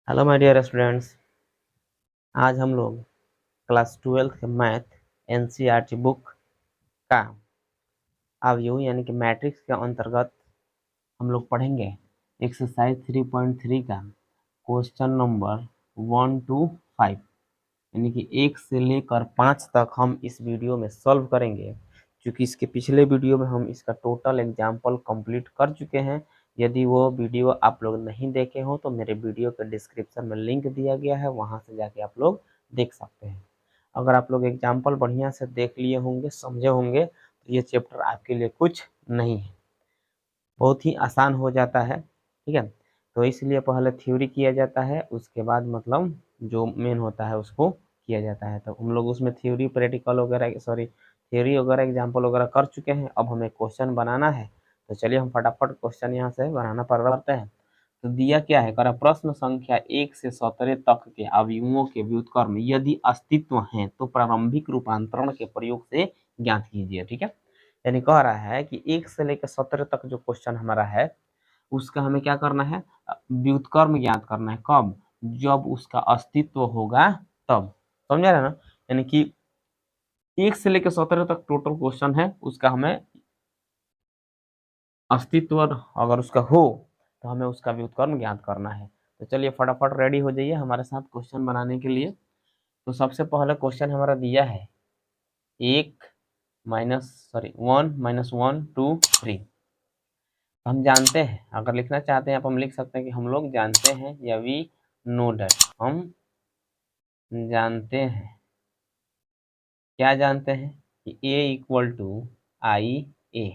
Hello my dear students. आज हम लोग क्लास 12 के मैथ एनसीईआरटी बुक का अवयव यानी कि मैट्रिक्स के अंतर्गत हम लोग पढ़ेंगे एक्सरसाइज 3.3 का क्वेश्चन नंबर 1 to 5 यानी कि 1 से लेकर 5 तक हम इस वीडियो में सॉल्व करेंगे। क्योंकि इसके पिछले वीडियो में हम इसका टोटल एग्जाम्पल कंप्लीट कर चुके हैं। यदि वो वीडियो आप लोग नहीं देखे हो तो मेरे वीडियो के डिस्क्रिप्शन में लिंक दिया गया है, वहां से जाके आप लोग देख सकते हैं। अगर आप लोग एग्जाम्पल बढ़िया से देख लिए होंगे, समझे होंगे, तो ये चैप्टर आपके लिए कुछ नहीं है, बहुत ही आसान हो जाता है। ठीक है, तो इसलिए पहले थ्योरी किया जाता है, उसके बाद मतलब जो मेन होता है उसको किया जाता है। तो हम लोग उसमें थ्योरी प्रैक्टिकल वगैरह थ्योरी वगैरह एग्जाम्पल वगैरह कर चुके हैं। अब हमें क्वेश्चन बनाना है, तो चलिए हम फटाफट क्वेश्चन यहाँ से बनाना प्रारंभ करते हैं। तो दिया क्या है, करा प्रश्न संख्या 1 से 17 तक के अवयवों के व्युत्क्रम यदि अस्तित्व हैं तो प्रारंभिक रूपांतरण के प्रयोग से ज्ञात कीजिए। ठीक है, यानी कह रहा है कि 1 से लेकर 17 तक जो क्वेश्चन हमारा है उसका हमें क्या करना है, व्युत्क्रम ज्ञात करना है। कब? जब उसका अस्तित्व होगा तब। समझ रहे ना? यानी कि 1 से लेकर 17 तक टोटल क्वेश्चन है, उसका हमें अस्तित्व अगर उसका हो तो हमें उसका व्युत्क्रम ज्ञात करना है। तो चलिए फटाफट रेडी हो जाइए हमारे साथ क्वेश्चन बनाने के लिए। तो सबसे पहले क्वेश्चन हमारा दिया है 1 - 1 - 1 2 3। हम जानते हैं, अगर लिखना चाहते हैं आप हम लिख सकते हैं कि हम लोग जानते हैं या वी नो डैट। हम जानते हैं, क्या जानते हैं कि A = IA।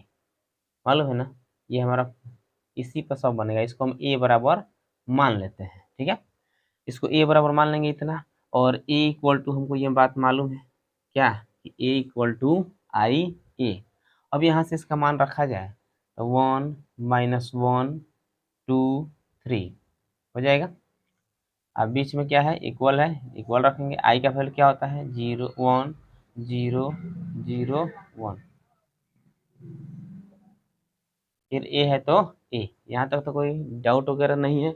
मालूम है ना? ये हमारा इसी पर सब बनेगा, इसको हम A बराबर मान लेते हैं। ठीक है, इसको A बराबर मान लेंगे इतना। और A = हमको ये बात मालूम है क्या कि A = IA। अब यहाँ से इसका मान रखा जाए तो 1 - 1 2 3 हो जाएगा। अब बीच में क्या है, इक्वल है, इक्वल रखेंगे। आई का वैल्यू क्या होता है 0 1 0 0 1। फिर ए है तो ए, यहाँ तक तो कोई डाउट वगैरह नहीं है।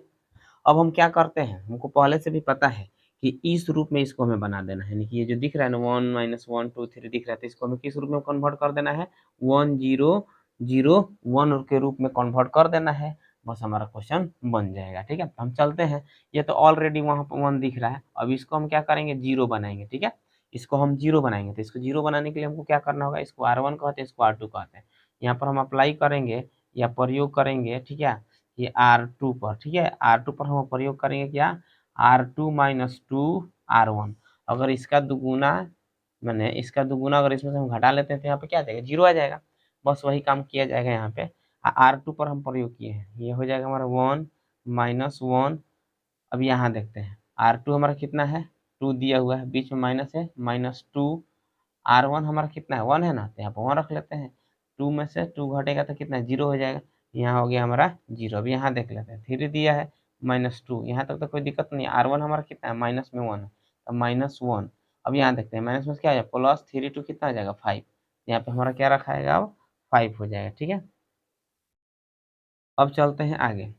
अब हम क्या करते हैं, हमको पहले से भी पता है कि इस रूप में इसको हमें बना देना है। यानी कि ये जो दिख रहा है ना 1 - 1 2 3 दिख रहा है, तो इसको हमें किस रूप में कन्वर्ट कर देना है, 1 0 0 1 के रूप में कन्वर्ट कर देना है। बस हमारा क्वेश्चन बन जाएगा। ठीक है, तो हम चलते हैं। ये तो ऑलरेडी वहां पर 1 दिख रहा है, अब इसको हम क्या करेंगे, 0 बनाएंगे। ठीक है, इसको हम 0 बनाएंगे। तो इसको 0 बनाने के लिए हमको क्या करना होगा, इसको R1 कहते हैं, इसको R2 कहते हैं। यहाँ पर हम अप्लाई करेंगे या प्रयोग करेंगे। ठीक है, ये R2 पर। ठीक है, R2 पर हम प्रयोग करेंगे क्या, R2 - 2 R1। अगर इसका दुगुना, मैंने इसका दुगुना अगर इसमें से हम घटा लेते हैं तो यहाँ पे क्या आ जाएगा, 0 आ जाएगा। बस वही काम किया जाएगा यहाँ पे। R2 पर हम प्रयोग किए हैं, ये हो जाएगा हमारा 1 - 1। अब यहाँ देखते हैं R2 हमारा कितना है, 2 दिया हुआ है, बीच में माइनस है, -2। R1 हमारा कितना है, 1 है ना, तो यहाँ पर 1 रख लेते हैं। 2 में से 2 घटेगा तो कितना, 0 हो जाएगा। यहाँ हो गया हमारा 0। अब यहाँ देख लेते हैं, 3 दिया है, -2। यहाँ तक तो कोई दिक्कत नहीं है। R1 हमारा कितना है, माइनस में 1 है, तो -1। अब यहाँ देखते हैं माइनस में क्या आ जाएगा, +3 2 कितना आ जाएगा, 5। यहाँ पे हमारा क्या रखा है, अब 5 हो जाएगा। ठीक है, अब चलते हैं आगे।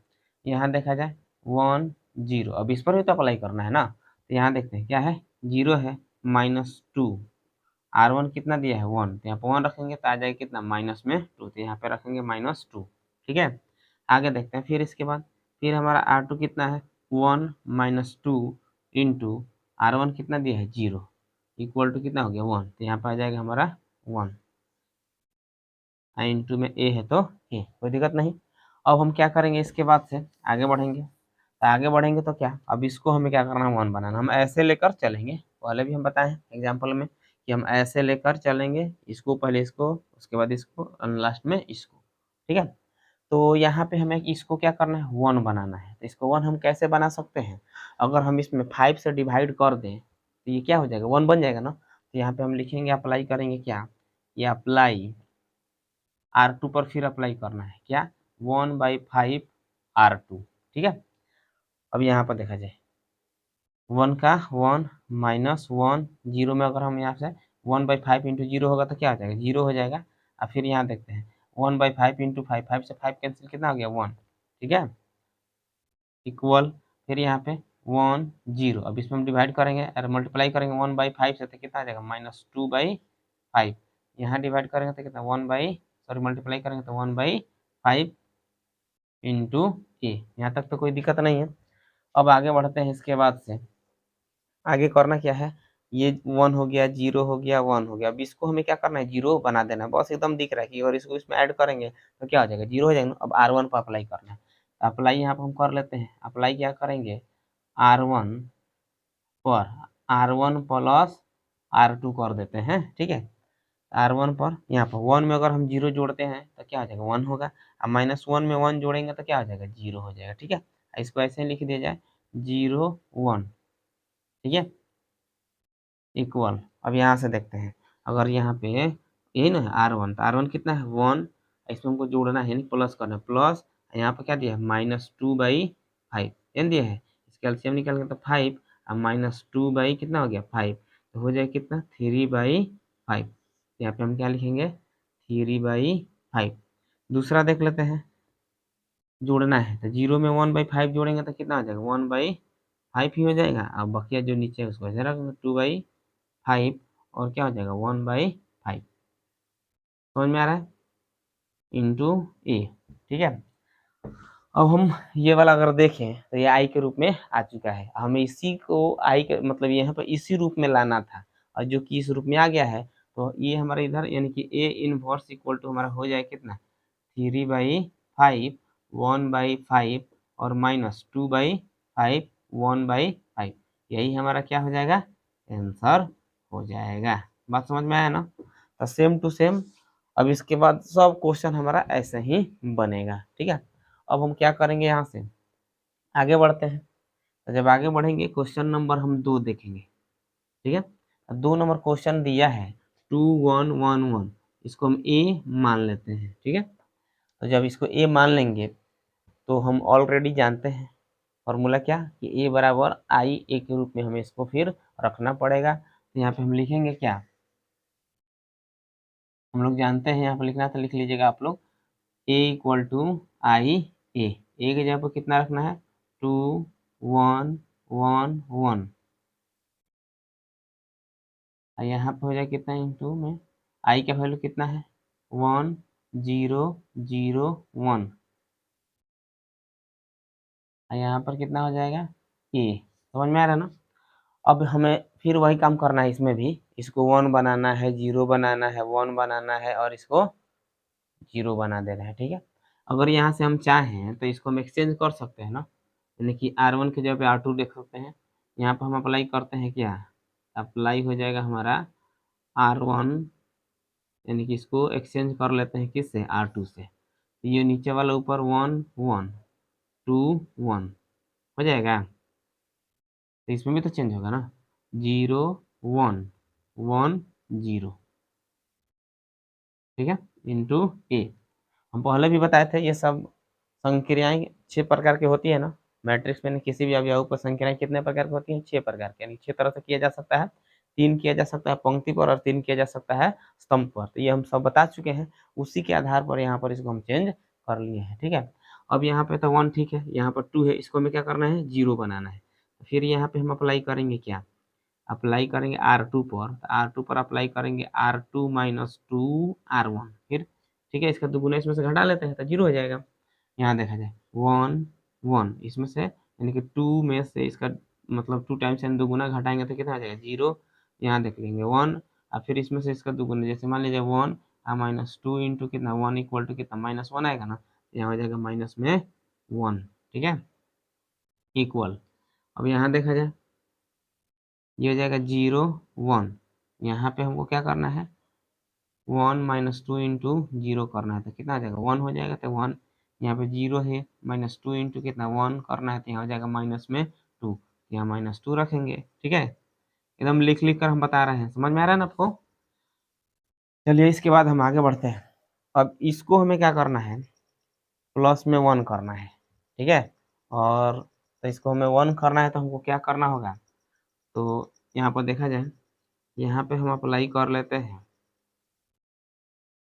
यहाँ देखा जाए 1 0, अब इस पर भी तो अप्लाई करना है ना। तो यहाँ देखते हैं क्या है, 0 है, -2। R1 कितना दिया है, 1, तो यहाँ पर 1 रखेंगे तो आ जाएगा कितना, -2। तो यहाँ पे रखेंगे -2। ठीक है, आगे देखते हैं। फिर इसके बाद फिर हमारा R2 कितना है, 1 - 2 इंटू R1 कितना दिया है, 0, इक्वल टू कितना हो गया, 1। तो यहाँ पर आ जाएगा हमारा 1, इंटू में A है तो A, कोई दिक्कत नहीं। अब हम क्या करेंगे, इसके बाद से आगे बढ़ेंगे। तो आगे बढ़ेंगे तो क्या, अब इसको हमें क्या करना है, 1 बनाना। हम ऐसे लेकर चलेंगे, पहले भी हम बताए एग्जाम्पल में कि हम ऐसे लेकर चलेंगे, इसको पहले इसको, उसके बाद इसको और लास्ट में इसको। ठीक है, तो यहाँ पे हमें इसको क्या करना है, 1 बनाना है। तो इसको 1 हम कैसे बना सकते हैं, अगर हम इसमें 5 से डिवाइड कर दें तो ये क्या हो जाएगा, 1 बन जाएगा ना। तो यहाँ पे हम लिखेंगे, अप्लाई करेंगे क्या, ये अप्लाई R2 पर फिर अप्लाई करना है क्या, 1/5 R2। ठीक है, अब यहाँ पर देखा जाए 1 का 1 -1 0 में अगर हम यहाँ से 1/5 इंटू 0 होगा तो क्या हो जाएगा, 0 हो जाएगा। और फिर यहाँ देखते हैं 1/5 इंटू 5, 5 से 5 कैंसिल, कितना हो गया, 1। ठीक है, इक्वल, फिर यहाँ पे 1 0। अब इसमें हम डिवाइड करेंगे और मल्टीप्लाई करेंगे 1/5 से, तो कितना आ जाएगा -2/5। यहाँ डिवाइड करेंगे तो कितना मल्टीप्लाई करेंगे तो 1/5 इंटू ए। यहाँ तक तो कोई दिक्कत नहीं है। अब आगे बढ़ते हैं। इसके बाद से आगे करना क्या है, ये 1 हो गया, 0 हो गया, 1 हो गया। अब इसको हमें क्या करना है, 0 बना देना है। बस एकदम दिख रहा है कि अगर इसको इसमें ऐड करेंगे तो क्या हो जाएगा, 0 हो जाएगा। अब R1 पर अप्लाई करना है। अप्लाई यहाँ पर हम कर लेते हैं। अप्लाई क्या करेंगे, R1 पर R1 प्लस R2 कर देते हैं। ठीक है, R1 पर यहाँ पर 1 में अगर हम 0 जोड़ते हैं तो क्या हो जाएगा, 1 होगा। अब -1 में 1 जोड़ेंगे तो क्या हो जाएगा, 0 हो जाएगा। ठीक है, इसको ऐसे ही लिख दिया जाए 0 1। ठीक है, इक्वल। अब यहाँ से देखते हैं, अगर यहाँ पे यही ना है R1, तो R1 कितना है 1। इसमें हमको जोड़ना है, प्लस करना है, प्लस यहाँ पर क्या दिया है -2/5 एन दिया है। इसका एलसीएम निकालेंगे तो 5 और -2 कितना हो गया 5, तो हो जाएगा कितना 3/5। यहाँ पे हम क्या लिखेंगे 3/5। दूसरा देख लेते हैं, जोड़ना है तो 0 में 1/5 जोड़ेंगे तो कितना आ जाएगा 1/5 ही हो जाएगा। अब बकिया जो नीचे है उसको ऐसे रखेंगे 2/5 और क्या हो जाएगा 1/5। समझ में आ रहा है, इंटू ए। ठीक है, अब हम ये वाला अगर देखें तो ये आई के रूप में आ चुका है। हमें इसी को आई के मतलब यहाँ पर इसी रूप में लाना था, और जो कि इस रूप में आ गया है, तो ये हमारा इधर यानी कि ए इनवर्स इक्वल टू हमारा हो जाए कितना 3/5 1/5 और -2/5 1/5। यही हमारा क्या हो जाएगा, आंसर हो जाएगा। बात समझ में आया ना। तो सेम टू सेम अब इसके बाद सब क्वेश्चन हमारा ऐसे ही बनेगा। ठीक है, अब हम क्या करेंगे, यहाँ से आगे बढ़ते हैं। तो जब आगे बढ़ेंगे क्वेश्चन नंबर हम 2 देखेंगे। ठीक है, 2 नंबर क्वेश्चन दिया है 2 1 1 1, इसको हम ए मान लेते हैं। ठीक है, तो जब इसको ए मान लेंगे तो हम ऑलरेडी जानते हैं फॉर्मूला क्या, कि ए बराबर आई ए के रूप में हमें इसको फिर रखना पड़ेगा। तो यहाँ पे हम लिखेंगे क्या, हम लोग जानते हैं यहाँ पे लिखना, तो लिख लीजिएगा आप लोग ए इक्वल टू आई ए। ए के जगह पर कितना रखना है 2 1 1 1, और यहाँ पे हो जाए कितना इंटू में आई का वैल्यू कितना है 1 0 0 1, और यहाँ पर कितना हो जाएगा ए। समझ में आ रहा है ना। अब हमें फिर वही काम करना है, इसमें भी इसको 1 बनाना है, 0 बनाना है, 1 बनाना है और इसको 0 बना देना है। ठीक है, अगर यहाँ से हम चाहें तो इसको हम एक्सचेंज कर सकते हैं ना, यानी कि R1 की जगह पे R2 देख सकते हैं। यहाँ पर हम अप्लाई करते हैं क्या, अप्लाई हो जाएगा हमारा R1, यानी कि इसको एक्सचेंज कर लेते हैं किससे R2 से। तो ये नीचे वाला ऊपर 1 1 2 1 हो जाएगा, तो इसमें भी तो चेंज होगा ना 0 1 1 0। ठीक है, इंटू ए। हम पहले भी बताए थे ये सब संक्रियाएं 6 प्रकार की होती है ना। मैट्रिक्स में किसी भी अवयव पर संक्रियाएं कितने प्रकार की होती हैं, 6 प्रकार की, यानी 6 तरह से किया जा सकता है। 3 किया जा सकता है पंक्ति पर और 3 किया जा सकता है स्तंभ पर। तो ये हम सब बता चुके हैं, उसी के आधार पर यहाँ पर इसको हम चेंज कर लिए हैं। ठीक है, अब यहाँ पे तो 1 ठीक है, यहाँ पर 2 है, इसको हमें क्या करना है 0 बनाना है। फिर यहाँ पे हम अप्लाई करेंगे क्या, अप्लाई करेंगे R2 पर, R2 पर अप्लाई करेंगे R2 - 2 R1 फिर। ठीक है, इसका दुगुना इसमें से घटा लेते हैं तो 0 हो जाएगा। यहाँ देखा जाए 1 1 इसमें से, यानी कि 2 में से इसका मतलब 2 टाइम्स यानी दुगुना घटाएंगे तो कितना आ जाएगा 0। यहाँ देख लेंगे 1, और फिर इसमें से इसका दुगुना, जैसे मान लीजिए 1 -2 इंटू कितना 1 इक्वल टू कितना -1 आएगा ना, यहाँ हो जाएगा माइनस में 1। ठीक है, इक्वल। अब यहाँ देखा जाए ये हो जाएगा 0 1, यहाँ पे हमको क्या करना है 1 -2 इंटू 0 करना है, तो कितना आ जाएगा 1 हो जाएगा। तो 1 यहाँ पे 0 है, -2 इंटू कितना 1 करना है, तो यहाँ हो जाएगा माइनस में 2, यहाँ -2 रखेंगे। ठीक है, एकदम लिख लिख कर हम बता रहे हैं, समझ में आ रहा है ना आपको। चलिए इसके बाद हम आगे बढ़ते हैं। अब इसको हमें क्या करना है, प्लस में 1 करना है। ठीक है, और तो इसको हमें 1 करना है तो हमको क्या करना होगा, तो यहाँ पर देखा जाए, यहाँ पे हम अप्लाई कर लेते हैं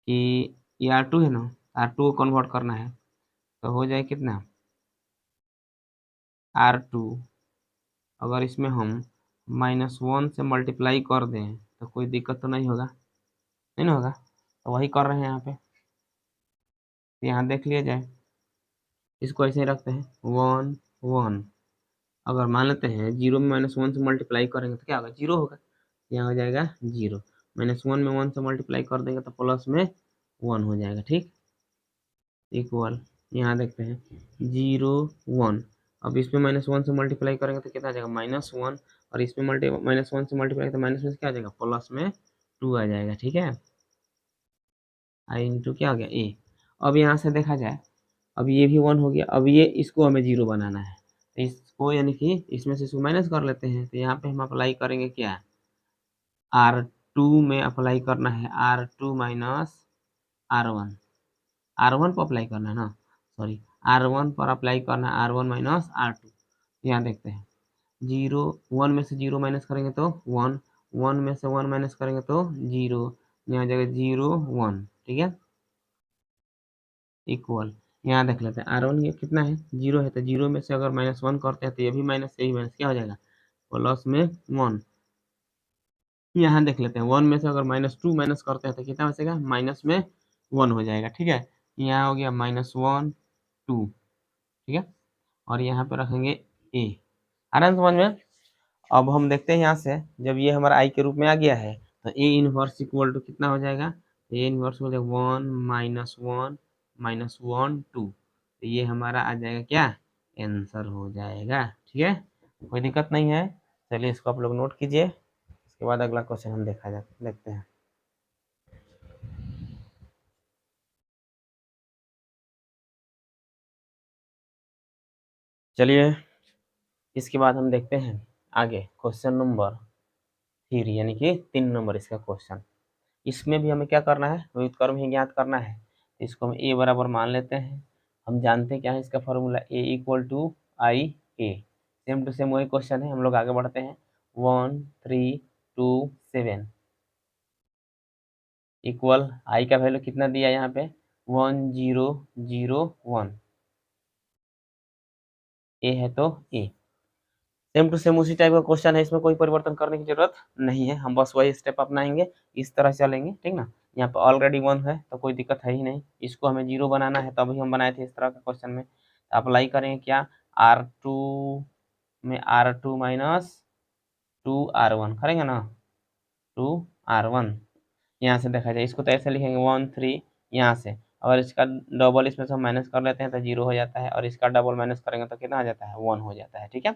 कि ये R2 है ना, R2 को कन्वर्ट करना है, तो हो जाए कितना R2 अगर इसमें हम -1 से मल्टीप्लाई कर दें तो कोई दिक्कत तो नहीं होगा, नहीं ना होगा, तो वही कर रहे हैं यहाँ पे। यहाँ देख लिया जाए, इसको ऐसे ही रखते हैं 1 1। अगर मान लेते हैं 0 में -1 से मल्टीप्लाई करेंगे तो क्या होगा, 0 होगा, यहाँ हो जाएगा 0। -1 में 1 से मल्टीप्लाई कर देंगे तो प्लस में 1 हो जाएगा, ठीक, इक्वल। यहाँ देखते हैं 0 1। अब इसमें -1 से मल्टीप्लाई करेंगे तो कितना आ जाएगा, -1, और इसमें -1 से मल्टीप्लाई तो माइनस में क्या आ जाएगा, प्लस में 2 आ जाएगा, ठीक है। आई इंटू क्या हो गया ए। अब यहाँ से देखा जाए, अब ये भी 1 हो गया, अब ये इसको हमें 0 बनाना है, तो इसको यानी कि इसमें से इसको माइनस कर लेते हैं, तो यहाँ पे हम अप्लाई करेंगे क्या, R2 में अप्लाई करना है, R2 माइनस R1, R1 पर अप्लाई करना है ना, सॉरी, R1 पर अप्लाई करना है, R1 माइनस R2। यहाँ देखते हैं 0 1 में से 0 माइनस करेंगे तो 1, 1 में से 1 माइनस करेंगे तो 0, यहाँ हो जाएगा 0 1, ठीक है, इक्वल। यहाँ देख लेते हैं R1 ये कितना है, 0 है, तो 0 में से अगर -1 करते हैं तो ये भी माइनस, यही माइनस क्या हो जाएगा, प्लस में 1। यहाँ देख लेते हैं 1 में से अगर -2 माइनस करते हैं तो कितना बचेगा, माइनस में 1 हो जाएगा, ठीक है। यहाँ हो गया -1 2, ठीक है, और यहाँ पे रखेंगे ए। आ रहा है समझ में। अब हम देखते हैं यहाँ से, जब ये हमारा आई के रूप में आ गया है तो ए इनवर्स इक्वल टू कितना हो जाएगा, ए इनवर्स हो जाएगा 1 -1 -1 2, तो ये हमारा आ जाएगा क्या, आंसर हो जाएगा, ठीक है, कोई दिक्कत नहीं है। चलिए इसको आप लोग नोट कीजिए, इसके बाद अगला क्वेश्चन हम देखते हैं। चलिए इसके बाद हम देखते हैं आगे क्वेश्चन नंबर 3, यानी कि 3 नंबर इसका क्वेश्चन। इसमें भी हमें क्या करना है, व्युत्क्रम ही ज्ञात करना है। इसको हम ए बराबर मान लेते हैं। हम जानते हैं क्या है इसका formula, A equal to I A. Same to same वही क्वेश्चन है, हम लोग आगे बढ़ते हैं। 1 3 2 7 इक्वल आई का वैल्यू कितना दिया यहाँ पे, 1 0 0 1, ए है तो ए। सेम टू सेम उसी टाइप का क्वेश्चन है, इसमें कोई परिवर्तन करने की जरूरत नहीं है, हम बस वही स्टेप अपनाएंगे, इस तरह चलेंगे, ठीक ना। यहाँ पर ऑलरेडी 1 है तो कोई दिक्कत है ही नहीं, इसको हमें 0 बनाना है, तभी हम बनाए थे इस तरह का क्वेश्चन में। तो अप्लाई करेंगे क्या, R2 में R2 माइनस 2R1 करेंगे ना, 2R1। यहाँ से देखा जाए इसको तो ऐसे लिखेंगे 1 3, यहाँ से अगर इसका डबल इसमें से हम माइनस कर लेते हैं तो 0 हो जाता है, और इसका डबल माइनस करेंगे तो कितना आ जाता है, 1 हो जाता है, ठीक है,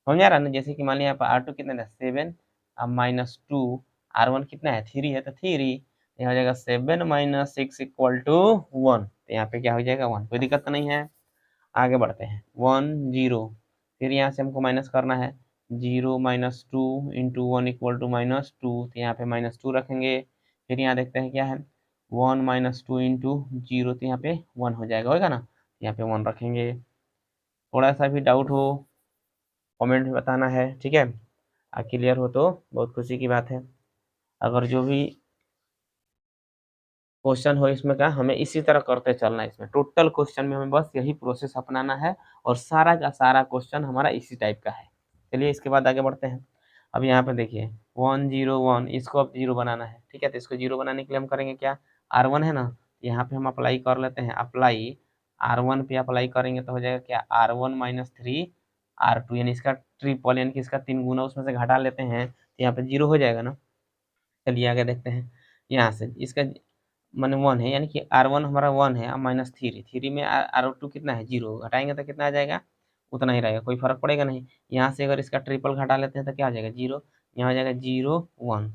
समझ आ रहा है ना। जैसे कि मान लिया यहाँ पर R2 कितना है 7, अब -2, R1 कितना है 3 है, तो 3 यहाँ हो जाएगा 7 - 6 इक्वल टू 1, तो यहाँ पे क्या हो जाएगा 1, कोई दिक्कत तो नहीं है। आगे बढ़ते हैं 1 0, फिर यहाँ से हमको माइनस करना है, 0 - 2 इंटू 1 इक्वल टू -2, तो यहाँ पे -2 रखेंगे। फिर यहाँ देखते हैं क्या है, 1 - 2 इंटू 0, तो यहाँ पे 1 हो जाएगा, होगा ना, यहाँ पे 1 रखेंगे। थोड़ा सा भी डाउट हो कमेंट में बताना है, ठीक है, क्लियर हो तो बहुत खुशी की बात है। अगर जो भी क्वेश्चन हो इसमें का, हमें इसी तरह करते चलना है, इसमें टोटल क्वेश्चन में हमें बस यही प्रोसेस अपनाना है, और सारा का सारा क्वेश्चन हमारा इसी टाइप का है। चलिए इसके बाद आगे बढ़ते हैं। अब यहाँ पे देखिए 1 0 1, इसको अब 0 बनाना है, ठीक है, तो इसको 0 बनाने के लिए हम करेंगे क्या, R1 है ना, यहाँ पे हम अप्लाई कर लेते हैं, अप्लाई R1 पे अप्लाई करेंगे तो हो जाएगा क्या, R1 - 3 R2, यानी इसका ट्रिपल, यानी कि इसका 3 गुना उसमें से घटा लेते हैं, तो यहाँ पे 0 हो जाएगा ना। चलिए आगे देखते हैं, यहाँ से इसका मान 1 है, यानी कि R1 हमारा 1 है, अब -3, 3 में R2 कितना है 0, घटाएंगे तो कितना आ जाएगा, उतना ही रहेगा, कोई फर्क पड़ेगा नहीं। यहाँ से अगर इसका ट्रिपल घटा लेते हैं तो क्या आ जाएगा 0, यहाँ हो जाएगा 0 1।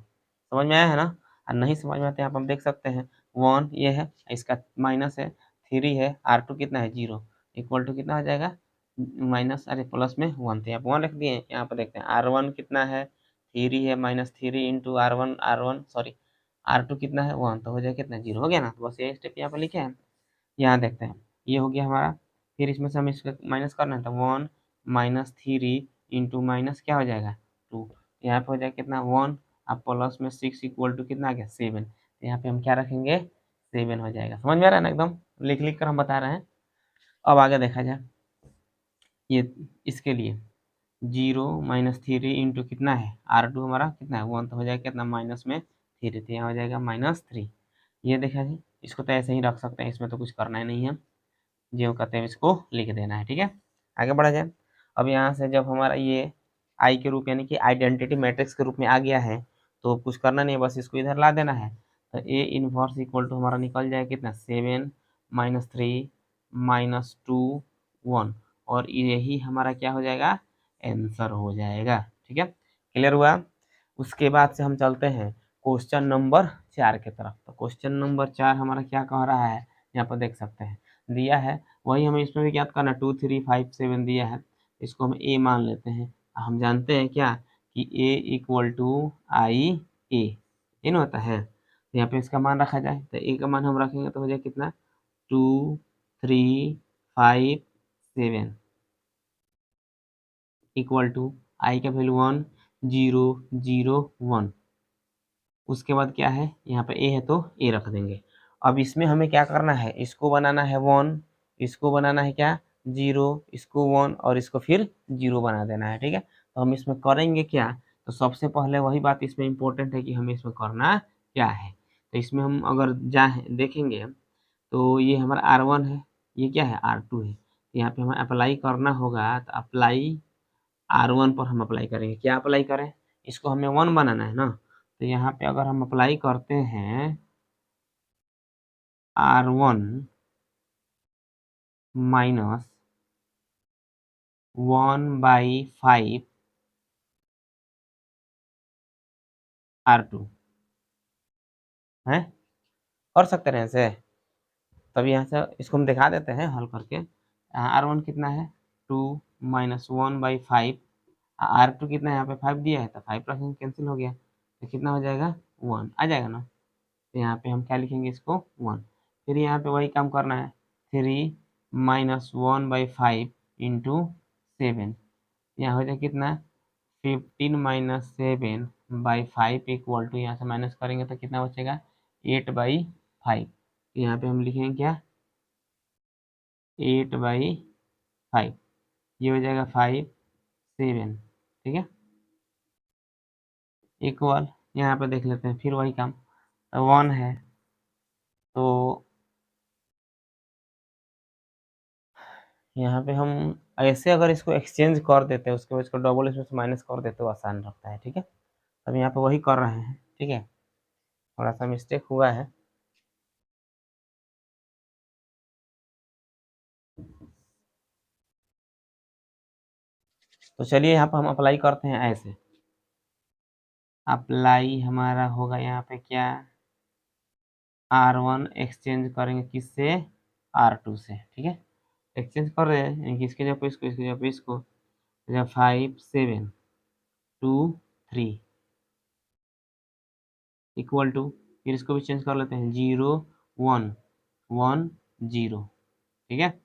समझ में आया है ना। और नहीं समझ में आते यहाँ पर हम देख सकते हैं 1 ये है, इसका माइनस है, 3 है, R2 कितना है 0, इक्वल टू कितना आ जाएगा माइनस, अरे प्लस में 1, तो यहाँ पर 1 रख दिए। यहाँ पर देखते हैं R1 कितना है 3 है, -3 इंटू R1 सॉरी R2 कितना है 1, तो हो जाएगा कितना 0, हो गया ना। तो बस ये स्टेप यहाँ पर लिखे हैं। यहाँ देखते हैं ये हो गया हमारा, फिर इसमें से हम इसका माइनस करना है, तो 1 -3 इंटू माइनस क्या हो जाएगा 2, यहाँ पे हो जाएगा कितना 1, अब प्लस में 6 इक्वल टू कितना आ गया 7, तो यहाँ पे हम क्या रखेंगे 7 हो जाएगा। समझ में आ रहा है ना, एकदम लिख लिख कर हम बता रहे हैं। अब आगे देखा जाए ये इसके लिए जीरो माइनस थ्री इंटू कितना है R2 हमारा कितना है 1, तो हो जाएगा कितना माइनस में थ्री, तो यहाँ हो जाएगा -3। ये देखा जी, इसको तो ऐसे ही रख सकते हैं, इसमें तो कुछ करना ही नहीं है, जो कहते हैं इसको लिख देना है। ठीक है, आगे बढ़ा जाए। अब यहाँ से जब हमारा ये आई के रूप यानी कि आइडेंटिटी मैट्रिक्स के रूप में आ गया है, तो कुछ करना नहीं है, बस इसको इधर ला देना है। तो ए इनवर्स इक्वल टू हमारा निकल जाए कितना 7 -3 -2 1, और यही हमारा क्या हो जाएगा आंसर हो जाएगा। ठीक है, क्लियर हुआ। उसके बाद से हम चलते हैं क्वेश्चन नंबर 4 की तरफ। तो क्वेश्चन नंबर 4 हमारा क्या कह रहा है, यहाँ पर देख सकते हैं दिया है, वही हमें इसमें भी क्या करना 2 3 5 7 दिया है, इसको हम ए मान लेते हैं। हम जानते हैं क्या कि ए इक्वल टू आई ए, ये ना होता है, तो यहाँ पे इसका मान रखा जाए, तो ए का मान हम रखेंगे तो हो जाए कितना 2 3 5 7 इक्वल टू आई का वैल्यू 1 0 0 1। उसके बाद क्या है, यहाँ पे ए है तो ए रख देंगे। अब इसमें हमें क्या करना है, इसको बनाना है 1, इसको बनाना है क्या 0, इसको 1 और इसको फिर 0 बना देना है। ठीक है, तो हम इसमें करेंगे क्या, तो सबसे पहले वही बात इसमें इम्पोर्टेंट है कि हमें इसमें करना क्या है। तो इसमें हम अगर जाए देखेंगे तो ये हमारा R1 है, ये क्या है R2 है, तो यहाँ पे हमें अप्लाई करना होगा, तो अप्लाई R1 पर हम अप्लाई करेंगे। क्या अप्लाई करें, इसको हमें 1 बनाना है ना, तो यहाँ पे अगर हम अप्लाई करते हैं R1 माइनस 1/5 R2 है, कर सकते हैं ऐसे। तब यहाँ से इसको हम दिखा देते हैं हल करके। R1 कितना है 2 माइनस 1/5, R2 कितना है यहाँ पे 5 दिया है, तो 5 परसेंट कैंसिल हो गया, तो कितना हो जाएगा 1 आ जाएगा ना। तो यहाँ पे हम क्या लिखेंगे इसको 1। फिर यहाँ पे वही काम करना है 3 माइनस 1/5 इंटू 7, यहाँ हो जाए कितना 15 माइनस 7/5 इक्वल टू, यहाँ से माइनस करेंगे तो कितना बचेगा 8/5। यहाँ पे हम लिखेंगे क्या 8/5, ये हो जाएगा 5 7। ठीक है, इक्वल यहाँ पे देख लेते हैं फिर वही काम, 1 है तो यहाँ पे हम ऐसे अगर इसको एक्सचेंज कर देते हैं, उसके बाद इसको डबल इसमें से माइनस कर देते तो आसान रहता है। ठीक है, अब यहाँ पे वही कर रहे हैं। ठीक है, थोड़ा सा मिस्टेक हुआ है। तो चलिए यहाँ पे हम अप्लाई करते हैं ऐसे, अप्लाई हमारा होगा यहाँ पे क्या R1 एक्सचेंज करेंगे किससे R2 से। ठीक है, एक्सचेंज कर रहे हैं यानी कि इसके जगह पे इसको, इसके जगह पे इसको, 5 7 2 3 इक्वल टू, फिर इसको भी चेंज कर लेते हैं 0 1 1 0। ठीक है,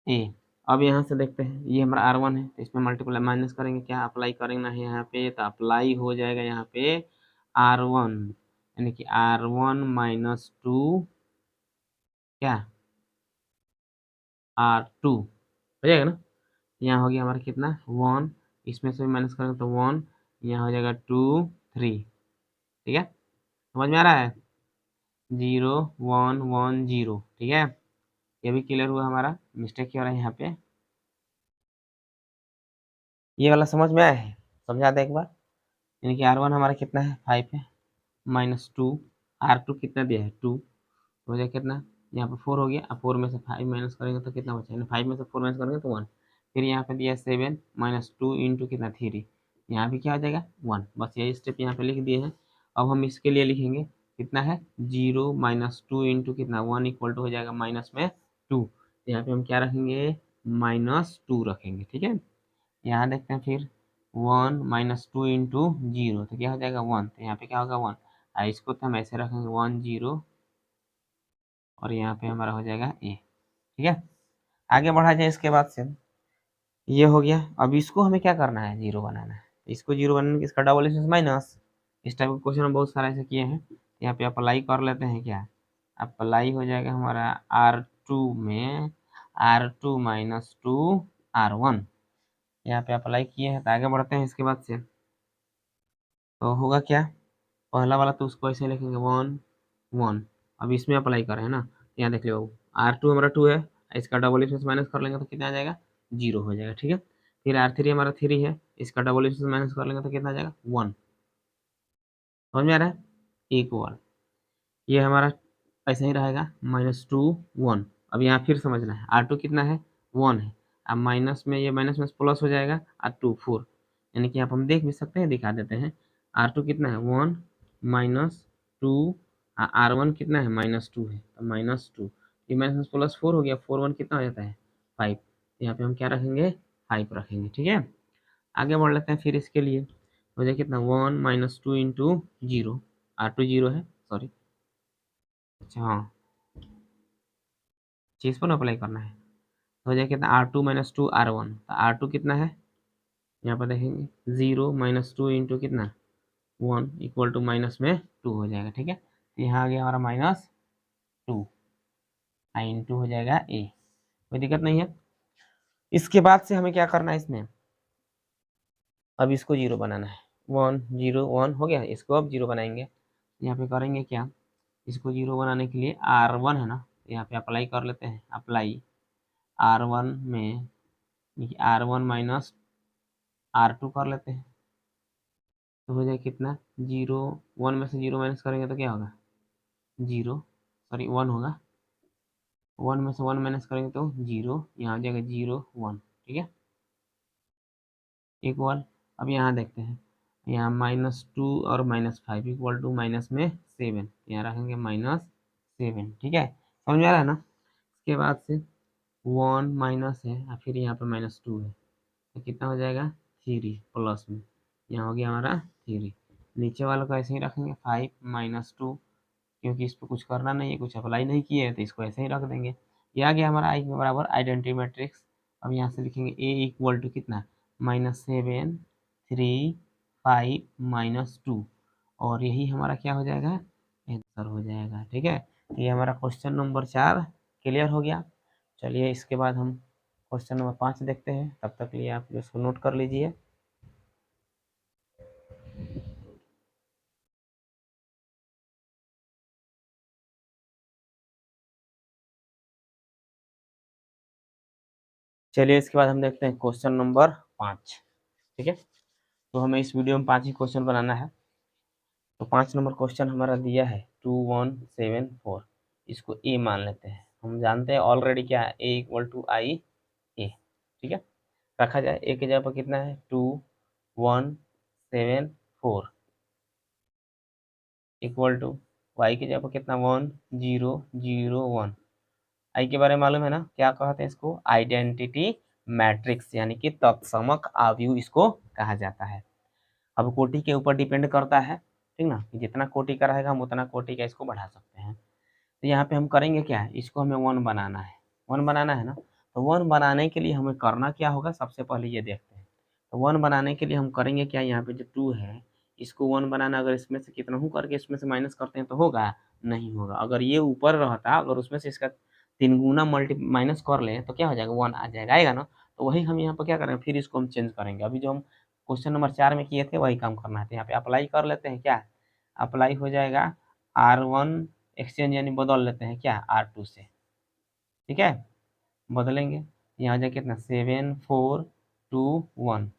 ए। अब यहाँ से देखते हैं ये हमारा R1 है, तो इसमें मल्टीप्लाई माइनस करेंगे, क्या अप्लाई करेंगे है यहाँ पे, तो अप्लाई हो जाएगा यहाँ पे R1 यानी कि R1 माइनस 2 क्या R2 हो जाएगा ना। यहाँ हो गया हमारा कितना 1, इसमें से माइनस करेंगे तो 1, यहाँ हो जाएगा 2 3। ठीक है, समझ में आ रहा है 0 1 1 0। ठीक है, ये भी क्लियर हुआ, हमारा मिस्टेक क्या हो रहा है यहाँ पे, ये वाला समझ में आया है, समझा दे एक बार। यानी कि R1 हमारा कितना है 5 है, -2, R2 कितना दिया है 2, हो जाए कितना यहाँ पे 4 हो गया, अब 4 में से 5 माइनस करेंगे तो कितना बचेगा, 5 में से 4 माइनस करेंगे तो 1। फिर यहाँ पे दिया 7 -2 इंटू कितना 3, यहाँ भी क्या हो जाएगा 1। बस यही स्टेप यहाँ पे लिख दिए हैं। अब हम इसके लिए लिखेंगे कितना है 0 -2 इंटू कितना 1 इक्वल टू हो जाएगा माइनस में 2, यहाँ पे हम क्या रखेंगे -2 रखेंगे। ठीक है, यहाँ देखते हैं फिर 1 -2 इंटू 0, तो क्या हो जाएगा 1, तो यहाँ पे क्या होगा 1, इसको तो हम ऐसे रखेंगे 1 0, और यहाँ पे हमारा हो जाएगा ए। ठीक है, आगे बढ़ा जाए। इसके बाद से ये हो गया, अब इसको हमें क्या करना है 0 बनाना है, इसको 0 बनाने के इसका डबल इसमें माइनस, इस टाइप का क्वेश्चन हम बहुत सारा ऐसे किए हैं। यहाँ पे अप्लाई कर लेते हैं, क्या अप्लाई हो जाएगा हमारा R2 में R2 -2 R1, यहाँ पे अप्लाई किए हैं, तो आगे बढ़ते हैं इसके बाद से। तो होगा क्या, पहला वाला तो उसको ऐसे लिखेंगे 1 1। अब इसमें अप्लाई करें है ना, यहाँ देख लो R2 हमारा 2 है, इसका डबल इसमें से माइनस कर लेंगे तो कितना आ जाएगा, 0 हो जाएगा। ठीक है, फिर R3 हमारा 3 है, इसका डबल इसमें से माइनस कर लेंगे तो कितना आ जाएगा, 1। समझ में आ रहा है, इक्वल, ये हमारा ऐसे ही रहेगा -2 1। अब यहाँ फिर समझना है, R2 कितना है, 1 है। अब माइनस में ये माइनस में प्लस हो जाएगा, R2 4, यानी कि यहाँ पर हम देख भी सकते हैं, दिखा देते हैं। R2 कितना है, 1 -2, R1 कितना है, -2 है, तो -2, ये माइनस प्लस 4 हो गया, 4 1 कितना हो जाता है, 5। यहाँ पे हम क्या रखेंगे, 5 रखेंगे। ठीक है, आगे बढ़ लेते हैं फिर इसके लिए, हो जाए कितना, 1 -2 इंटू 0, R2 0 है, सॉरी, अच्छा हाँ, चीज़ पर अप्लाई करना है, तो हो जाए कितना, R2 -2 R1, तो R2 कितना है, यहाँ पर देखेंगे 0 -2 इंटू कितना, 1 इक्वल टू माइनस में 2 हो जाएगा। ठीक है, तो यहाँ आ गया हमारा -2, इंटू हो जाएगा A, कोई दिक्कत नहीं है। इसके बाद से हमें क्या करना है इसमें, अब इसको 0 बनाना है, 1 0 1 हो गया, इसको अब 0 बनाएंगे। यहाँ पे करेंगे क्या, इसको 0 बनाने के लिए R1 है ना, यहाँ पे अप्लाई कर लेते हैं, अप्लाई R1 में R1 माइनस R2 कर लेते हैं, तो हो जाए कितना, 0 1 में से 0 माइनस करेंगे तो क्या होगा, 0, सॉरी 1 होगा, 1 में से 1 माइनस करेंगे तो 0, यहाँ हो जाएगा 0 1। ठीक है, इक्वल, अब यहाँ देखते हैं, यहाँ -2 और -5 इक्वल टू माइनस में 7, यहाँ रखेंगे -7। ठीक है, समझ में आ रहा है ना। इसके बाद से 1 माइनस है और फिर यहाँ पे -2 है, तो कितना हो जाएगा, 3 प्लस में, यहाँ हो गया हमारा 3। नीचे वालों को ऐसे ही रखेंगे, 5 -2, क्योंकि इस पर कुछ करना नहीं है, कुछ अप्लाई नहीं किए है, तो इसको ऐसे ही रख देंगे। ये आ गया हमारा आई के बराबर आइडेंटिटी मैट्रिक्स। अब यहाँ से लिखेंगे A इक्वल टू कितना, -7 3 5 -2, और यही हमारा क्या हो जाएगा, आंसर हो जाएगा। ठीक है, तो ये हमारा क्वेश्चन नंबर 4 क्लियर हो गया। चलिए इसके बाद हम क्वेश्चन नंबर 5 देखते हैं, तब तक लिए आप इसको नोट कर लीजिए। चलिए इसके बाद हम देखते हैं क्वेश्चन नंबर 5। ठीक है, तो हमें इस वीडियो में 5 ही क्वेश्चन बनाना है। तो 5 नंबर क्वेश्चन हमारा दिया है 2174, इसको ए मान लेते हैं। हम जानते हैं ऑलरेडी क्या है, ए इक्वल टू आई ए। ठीक है, रखा जाए, ए की जगह पर कितना है, 2174 इक्वल टू वाई की जगह पर कितना, 1001। आई के बारे में मालूम है ना, क्या कहते हैं इसको, आइडेंटिटी मैट्रिक्स, यानी कि तत्समक आव्यूह इसको कहा जाता है। अब कोटि के ऊपर डिपेंड करता है, ठीक ना, कि जितना कोटि का रहेगा हम उतना कोटि का इसको बढ़ा सकते हैं। तो यहाँ पे हम करेंगे क्या है, इसको हमें 1 बनाना है, 1 बनाना है ना। तो 1 बनाने के लिए हमें करना क्या होगा, सबसे पहले ये देखते हैं। तो 1 बनाने के लिए हम करेंगे क्या, यहाँ पे जो 2 है इसको 1 बनाना, अगर इसमें से कितना हूँ करके इसमें से माइनस करते हैं तो होगा, नहीं होगा। अगर ये ऊपर रहता, अगर उसमें से इसका 3 गुना मल्टी माइनस कर ले तो क्या हो जाएगा, 1 आ जाएगा, आएगा ना। तो वही हम यहाँ पर क्या करेंगे, फिर इसको हम चेंज करेंगे। अभी जो हम क्वेश्चन नंबर 4 में किए थे वही काम करना है। तो यहाँ पे अप्लाई कर लेते हैं, क्या अप्लाई हो जाएगा, R1 एक्सचेंज यानी बदल लेते हैं क्या, R2 से। ठीक है, बदलेंगे, यहाँ जाए कितना, 7 4 2 1।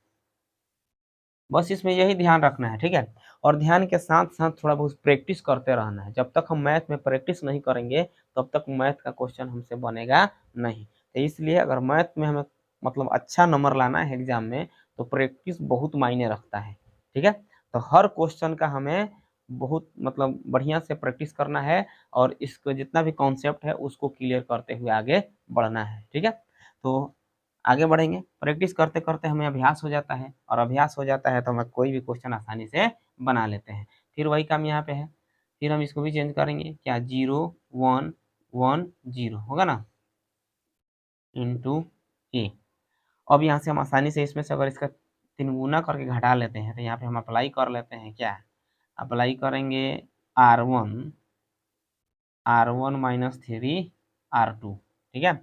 बस इसमें यही ध्यान रखना है। ठीक है, और ध्यान के साथ साथ थोड़ा बहुत प्रैक्टिस करते रहना है। जब तक हम मैथ में प्रैक्टिस नहीं करेंगे तब तक मैथ का क्वेश्चन हमसे बनेगा नहीं। तो इसलिए अगर मैथ में हमें मतलब अच्छा नंबर लाना है एग्जाम में, तो प्रैक्टिस बहुत मायने रखता है। ठीक है, तो हर क्वेश्चन का हमें बहुत मतलब बढ़िया से प्रैक्टिस करना है, और इसको जितना भी कॉन्सेप्ट है उसको क्लियर करते हुए आगे बढ़ना है। ठीक है, तो आगे बढ़ेंगे, प्रैक्टिस करते करते हमें अभ्यास हो जाता है, और अभ्यास हो जाता है तो हम कोई भी क्वेश्चन आसानी से बना लेते हैं। फिर वही काम यहाँ पे है, फिर हम इसको भी चेंज करेंगे, क्या 0 1 1 0 होगा ना, इंटू ए। अब यहाँ से हम आसानी से इसमें से अगर इसका 3 गुना करके घटा लेते हैं, तो यहाँ पे हम अप्लाई कर लेते हैं, क्या अप्लाई करेंगे, R1 -3 R2। ठीक है,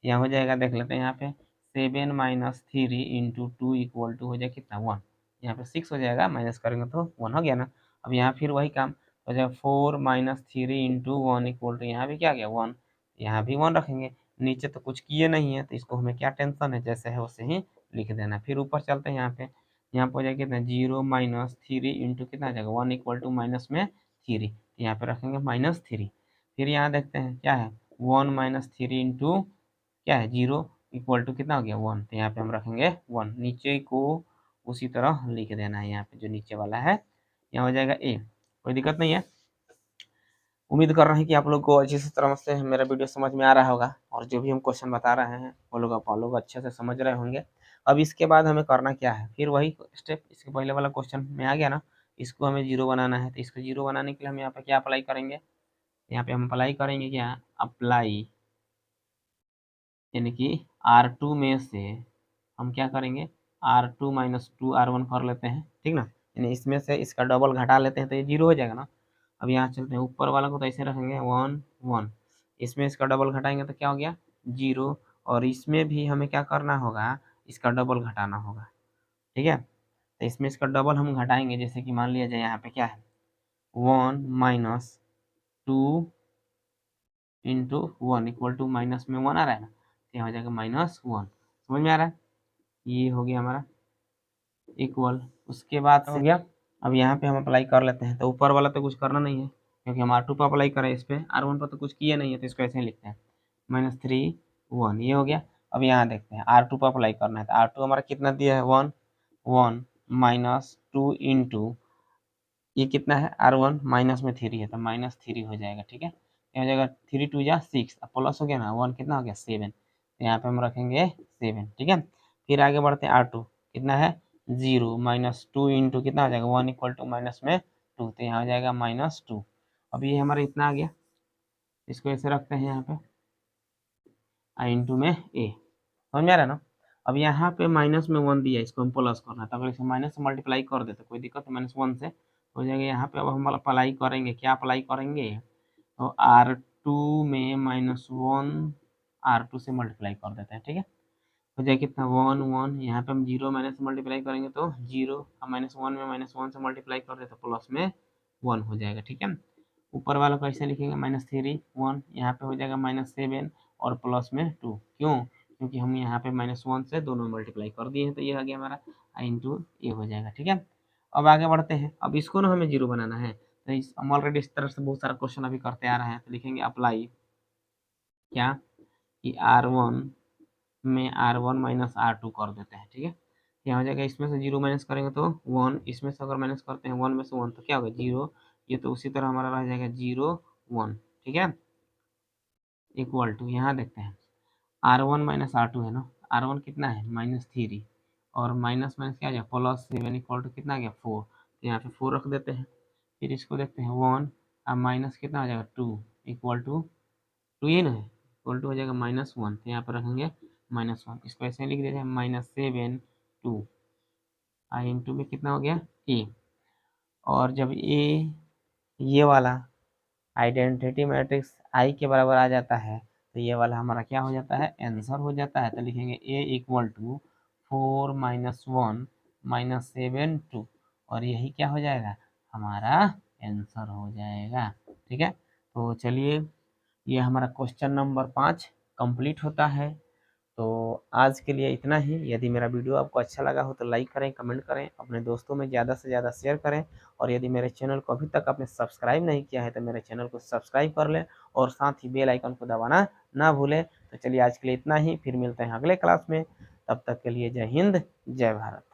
यहाँ हो जाएगा, देख लेते हैं यहाँ पे 7 माइनस 3 इंटू 2 इक्वल टू हो जाए कितना 1। यहाँ पे 6 हो जाएगा, माइनस करेंगे तो 1 हो गया ना। अब यहाँ फिर वही काम हो जाएगा 4 माइनस 3 इंटू 1 इक्वल टू यहाँ भी क्या गया 1, यहाँ भी 1 रखेंगे। नीचे तो कुछ किए नहीं है तो इसको हमें क्या टेंशन है, जैसे है वैसे ही लिख देना। फिर ऊपर चलते हैं यहाँ पे हो जाएगा कितना 0 माइनस 3 इंटू कितना आ जाएगा 1 इक्वल टू माइनस में 3, यहाँ पे रखेंगे -3। फिर यहाँ देखते हैं क्या है 1 माइनस 3 इंटू क्या है 0 इक्वल टू कितना हो गया 1, तो यहाँ पे हम रखेंगे 1। नीचे को उसी तरह लिख देना है, यहाँ पे जो नीचे वाला है यहाँ हो जाएगा ए, कोई दिक्कत नहीं है। उम्मीद कर रहे हैं कि आप लोग को अच्छी तरह से मेरा वीडियो समझ में आ रहा होगा, और जो भी हम क्वेश्चन बता रहे हैं वो लोग आप लोग अच्छे से समझ रहे होंगे। अब इसके बाद हमें करना क्या है, फिर वही स्टेप इसके पहले वाला क्वेश्चन में आ गया ना, इसको हमें 0 बनाना है। तो इसको 0 बनाने के लिए हम यहाँ पे क्या अप्लाई करेंगे, यहाँ पे हम अप्लाई करेंगे क्या, अप्लाई यानी कि R2 में से हम क्या करेंगे R2 माइनस 2 R1 कर लेते हैं, ठीक ना। यानी इसमें से इसका डबल घटा लेते हैं तो ये 0 हो जाएगा ना। अब यहाँ चलते हैं ऊपर वाला को तो ऐसे रखेंगे 1 1, इसमें इसका डबल घटाएंगे तो क्या हो गया 0, और इसमें भी हमें क्या करना होगा, इसका डबल घटाना होगा, ठीक है। तो इसमें इसका डबल हम घटाएंगे, जैसे कि मान लिया जाए यहाँ पे क्या है 1 minus 2 into 1 equal to minus में 1 आ रहा है ना, तो यहाँ हो जाएगा -1। समझ में आ रहा है, ये हो गया हमारा इक्वल। उसके बाद हो गया, अब यहाँ पे हम अप्लाई कर लेते हैं। तो ऊपर वाला तो कुछ करना नहीं है क्योंकि हम R2 पर अप्लाई करें, इस पर R1 पर तो कुछ किया नहीं है, तो इसको ऐसे ही लिखते हैं -3 1, ये हो गया। अब यहाँ देखते हैं R2 पर अप्लाई करना है, तो R2 हमारा कितना दिया है 1 1 माइनस 2 इंटू ये कितना है R1 माइनस में 3 है तो -3 हो जाएगा, ठीक है। हो जाएगा 3 2 जा 6, अब प्लस हो गया ना 1 कितना हो गया 7, तो यहाँ पे हम रखेंगे 7, ठीक है। फिर आगे बढ़ते हैं R2 कितना है 0 माइनस 2 इंटू कितना हो जाएगा 1 इक्वल टू माइनस में 2, तो यहाँ हो जाएगा -2। अब ये हमारा इतना आ गया, इसको ऐसे रखते हैं यहाँ पे आई इंटू में ए, समझ में आ रहा है ना। अब यहाँ पे माइनस में 1 दिया, इसको हम प्लस करना है, तो अगर इसे माइनस से मल्टीप्लाई कर देते कोई दिक्कत नहीं, -1 से हो जाएगा। यहाँ पे अब हम अप्लाई करेंगे, क्या अप्लाई करेंगे, तो R2 में -1 R2 से मल्टीप्लाई कर देते हैं, ठीक है। हो जाए कितना 1 1, यहाँ पे हम 0 माइनस से मल्टीप्लाई करेंगे तो 0, अब -1 में -1 से मल्टीप्लाई कर देते तो प्लस में 1 हो जाएगा, ठीक है। ऊपर वाला को ऐसे लिखेंगे -3 1, यहाँ पे हो जाएगा -7 और प्लस में 2, क्यों, क्योंकि हम यहाँ पे -1 से दोनों मल्टीप्लाई कर दिए हैं, तो ये आ गया हमारा आई इंटू ए हो जाएगा, ठीक है। अब आगे बढ़ते हैं, अब इसको ना हमें 0 बनाना है, तो हम ऑलरेडी इस तरह से बहुत सारा क्वेश्चन अभी करते आ रहे हैं। तो लिखेंगे अप्लाई क्या कि R1 में R1 माइनस R2 कर देते हैं, ठीक है। यहाँ हो जाएगा इसमें से 0 माइनस करेंगे तो 1, इसमें से अगर माइनस करते हैं 1 में से 1 तो क्या होगा 0, ये तो उसी तरह हमारा रह जाएगा 0 1, ठीक है। इक्वल टू यहाँ देखते हैं R1 माइनस R2 है ना, R1 कितना है -3 और माइनस माइनस क्या आ जाएगा +7 इक्वल टू कितना आ गया 4, तो यहाँ पे 4 रख देते हैं। फिर इसको देखते हैं 1 अब माइनस कितना आ जाएगा 2 इक्वल टू 2 ये ना है इक्वल टू हो जाएगा -1, तो यहाँ पर रखेंगे -1, इसको ऐसे लिख देते हैं -7 2 आई इंटू में कितना हो गया ए। और जब ये वाला आइडेंटिटी मैट्रिक्स आई के बराबर आ जाता है तो ये वाला हमारा क्या हो जाता है आंसर हो जाता है। तो लिखेंगे ए इक्वल टू 4 माइनस 1 माइनस 7 2, और यही क्या हो जाएगा हमारा आंसर हो जाएगा, ठीक है। तो चलिए ये हमारा क्वेश्चन नंबर 5 कंप्लीट होता है। तो आज के लिए इतना ही। यदि मेरा वीडियो आपको अच्छा लगा हो तो लाइक करें, कमेंट करें, अपने दोस्तों में ज़्यादा से ज़्यादा शेयर करें, और यदि मेरे चैनल को अभी तक आपने सब्सक्राइब नहीं किया है तो मेरे चैनल को सब्सक्राइब कर लें और साथ ही बेल आइकन को दबाना ना भूलें। तो चलिए आज के लिए इतना ही, फिर मिलते हैं अगले क्लास में, तब तक के लिए जय हिंद जय भारत।